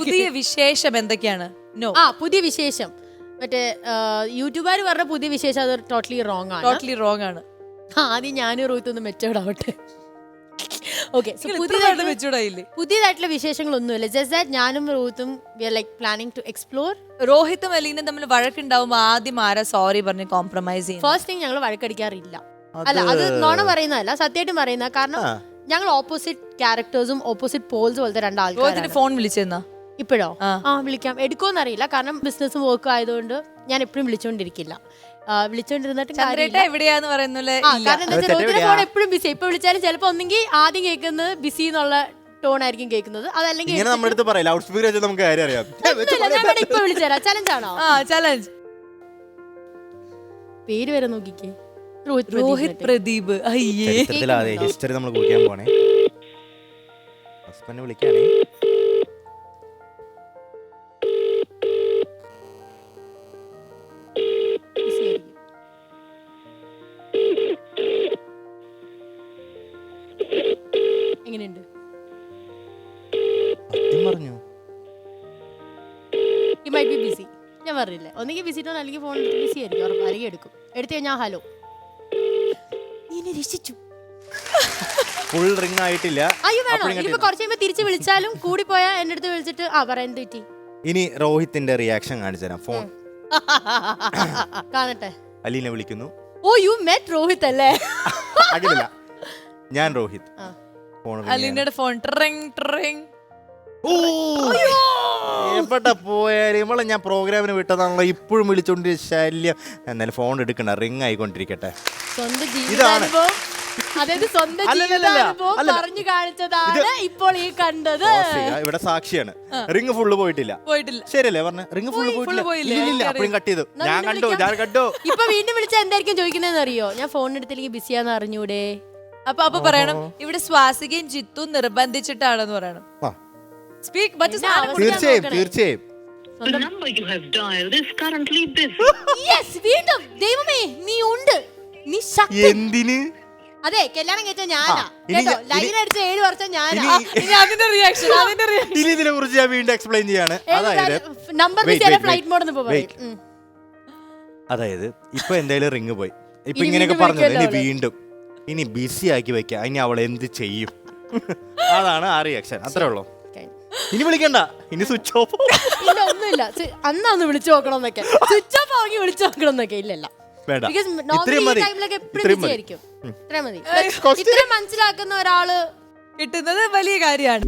പുതിയ വിശേഷം എന്തൊക്കെയാണ്? പുതിയ വിശേഷം മറ്റേ യൂട്യൂബുകാർ പറഞ്ഞ പുതിയ വിശേഷം അത് ടോട്ടലി റോങ് ആണ്. ആദ്യം ഞാനും റൂത്തൊന്ന് മെച്ചോർഡ് ആവട്ടെ. ഓക്കെ, പുതിയതായിട്ടുള്ള വിശേഷങ്ങളൊന്നുമില്ല. ജസ്റ്റ് ദാറ്റ് ഞാനും റൂത്തും we are like planning to explore. രോഹിത്തും അലീനും തമ്മിൽ വഴക്കുണ്ടാവുമ്പോ ആദ്യം ആരാ സോറി പറഞ്ഞ് കോംപ്രമൈസ് ചെയ്യും? ഫസ്റ്റ് തിങ് ഞങ്ങൾ വഴക്കടിക്കാറില്ല. അല്ല, അത് നോണ പറയുന്നതല്ല, സത്യമായിട്ടും പറയുന്ന. കാരണം ഞങ്ങൾ ഓപ്പോസിറ്റ് ക്യാരക്ടേഴ്സും ഓപ്പോസിറ്റ് പോൾസ് പോലത്തെ രണ്ടാൾക്കാർ. ഫോൺ വിളിച്ചെന്നാ ഇപ്പോഴോ? വിളിക്കാം. എടുക്കുമെന്ന് അറിയില്ല, കാരണം ബിസിനസ്സും വർക്കും ആയതുകൊണ്ട് ഞാൻ എപ്പോഴും വിളിച്ചോണ്ടിരിക്കില്ല. വിളിച്ചോണ്ടിരുന്നിട്ട് എവിടെയാന്ന് പറയുന്നത്. കാരണം എന്താ വെച്ചാൽ ഫോൺ എപ്പോഴും ബിസി. ഇപ്പൊ വിളിച്ചാലും ചിലപ്പോ ഒന്നെങ്കിൽ ആദ്യം കേൾക്കുന്നത് ബിസി എന്നുള്ള ടോൺ ആയിരിക്കും കേൾക്കുന്നത്. അതല്ലെങ്കിൽ ഇപ്പൊ വിളിച്ചുതരാം. ചലഞ്ച് ആണോ? ചലഞ്ച്. പേര് വരെ നോക്കിക്കേ, രോഹിത് പ്രദീപ്. ഹിസ്റ്ററി നമ്മൾ കുറിക്കാൻ പോണേ. വിളിക്കാനേ എങ്ങനെയുണ്ട്? പറഞ്ഞു ബിസി. ഞാൻ പറഞ്ഞില്ലേ, ഒന്നെങ്കിൽ ബിസി ടോൺ അല്ലെങ്കിൽ ഫോൺ ബിസി ആയിരിക്കും. ഉറപ്പ് അല്ലെങ്കിൽ എടുക്കും. എടുത്തു കഴിഞ്ഞാൽ ഹലോ രക്ഷിച്ചു. ഫുൾ റിംഗ് ആയിട്ടില്ല. അയ്യോ വേണോ? ഇനിയിപ്പോ കുറച്ച് കഴിയുമ്പോ തിരിച്ച് വിളിച്ചാലും കൂടി പോയാൽ എന്റെ അടുത്ത് വിളിച്ചിട്ട് പറയാൻ തെറ്റി. ഇനി രോഹിത്തിന്റെ റിയാക്ഷൻ കാണിച്ചു തരാം. ഫോൺ കാണട്ടെ. അലീന വിളിക്കുന്നു. ഓ യു മെറ്റ് രോഹിത് അല്ലേ? അങ്ങനെയല്ല, ഞാൻ രോഹിത്. അലീനയുടെ ഫോൺ ട്രിങ്. എവിടെ പോയാലും നമ്മളെ ഞാൻ പ്രോഗ്രാമിന് വിട്ടതാണല്ലോ, ഇപ്പോഴും വിളിച്ചോണ്ട് ശല്യം. എന്നാലും ഫോൺ എടുക്കണ്ട, റിംഗ് ആയിക്കൊണ്ടിരിക്കട്ടെ. സ്വന്തം ജീവിതാനുഭവം, അതായത് സ്വന്തം ജീവിതാനുഭവം പറഞ്ഞു കാണിച്ചതാണ് ഇപ്പോൾ ഈ കണ്ടത്. ഇവിടെ സാക്ഷിയാണ്. റിംഗ് ഫുള്ള് പോയിട്ടില്ല. ശരിയല്ലേ പറഞ്ഞ? റിംഗ് ഫുള്ള് പോയിട്ടില്ല. അപ്പഴും കട്ട് ചെയ്തു. ഞാൻ കണ്ടു. ഇപ്പൊ വീണ്ടും വിളിച്ചാൽ എന്തായിരിക്കും ചോദിക്കുന്നതെന്ന് അറിയോ? ഞാൻ ഫോൺ എടുത്തില്ലെങ്കിൽ ബിസിയാന്ന് അറിഞ്ഞൂടെ? അപ്പൊ പറയണം ഇവിടെ സ്വാസികയും ജിത്തും നിർബന്ധിച്ചിട്ടാണെന്ന് പറയണം. തീർച്ചയായും. വീണ്ടും ദൈവമേ നീ ഉണ്ട്, നീ ശക്തൻ. എന്തിന്? അതെ, കല്യാണം കഴിച്ച ഞാനാ കേട്ടോ. ലൈൻ അടിച്ച 7 വർഷം ഞാനാ. അതിന്റെ റിയാക്ഷൻ ഇതിനെ കുറിച്ച് ഞാൻ വീണ്ടും എക്സ്പ്ലെയിൻ ചെയ്യാണ്. നമ്പർ ഫ്ലൈറ്റ് മോഡ് പറയും. അതായത് ഇപ്പൊ എന്തായാലും റിംഗ് പോയി. ഇപ്പൊ ഇങ്ങനെയൊക്കെ പറഞ്ഞത് ഇനി വീണ്ടും ഇനി ബിസി ആക്കി വെക്കാം. ഇനി അവൾ എന്ത് ചെയ്യും? അതാണ് ആ റിയാക്ഷൻ. അത്രേ ഉള്ളൂ. ഇനി വിളിക്കണ്ട, ഇനി സ്വിച്ച് ഓഫ്. ഇല്ല, ഒന്നുമില്ല. അന്ന് വിളിച്ചു നോക്കണം എന്നൊക്കെ, സ്വിച്ച് ഓഫ് ആക്കി വിളിച്ചു നോക്കണം എന്നൊക്കെ. ഇല്ലല്ല, ഇത്രയും മനസ്സിലാക്കുന്ന ഒരാള് കിട്ടുന്നത് വലിയ കാര്യമാണ്.